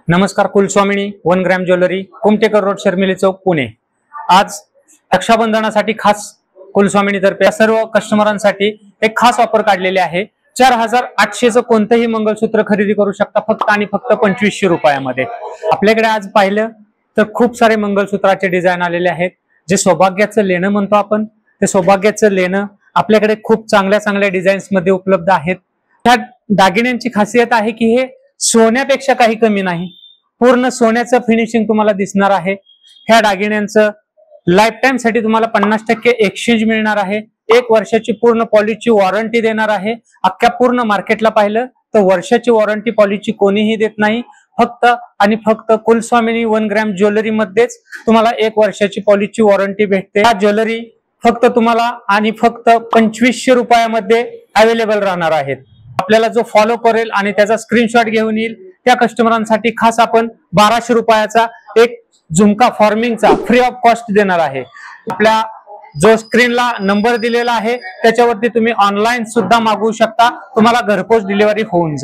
नमस्कार. कुलस्वामिनी 1 gram jewellery, Kumtekar road, शर्मिली चौक, पुणे. आज रक्षाबंधनासाठी खास कुलस्वामिनीतर्फे सर्व कस्टमरांसाठी एक खास ऑफर काढलेली आहे. 4800चं कोणतेही मंगळसूत्र खरेदी करू शकता फक्त आणि फक्त 2500 रुपयामध्ये. आपल्याकडे आज पाहिलं तर खूप सारे मंगळसूत्राचे डिझाईन आलेले आहेत. जे सौभाग्याचं लेणं म्हणतो आपण, ते सौभाग्याचं लेणं आपल्याकडे खूप चांगल्या डिझाईन्स मध्ये उपलब्ध आहेत. त्या दागिन्यांची खासियत आहे की हे सोन्यापेक्षा काही कमी नाही, पूर्ण सोन्याचं फिनिशिंग तुम्हाला दिसणार आहे. ह्या दागिन्यांचं लाईफ टाइम साठी तुम्हाला 50% एक्सचेंज मिळणार आहे. 1 वर्षाची पूर्ण पॉलिशची वॉरंटी देणार आहे. अख्ख्या पूर्ण मार्केटला पाहिलं तर वर्षाची वॉरंटी पॉलिशची कोणीही देत नाही. फक्त आणि फक्त कुलस्वामिनी 1 ग्रॅम ज्वेलरी मध्येच तुम्हाला 1 वर्षाची पॉलिशची वॉरंटी भेटते. हा ज्वेलरी फक्त तुम्हाला आणि फक्त 2500 रुपयामध्ये अवेलेबल राहणार आहेत. आपल्याला जो फॉलो करेल आणि त्याचा स्क्रीनशॉट घेऊन येईल त्या कस्टमरांसाठी खास आपण 1200 रुपयाचा एक झुमका फॉर्मिंगचा फ्री ऑफ कॉस्ट देणार आहे. आपल्या जो स्क्रीनला नंबर दिलेला आहे त्याच्यावरती तुम्ही ऑनलाईन सुद्धा मागवू शकता. तुम्हाला घरपोच डिलिव्हरी होऊन जाईल.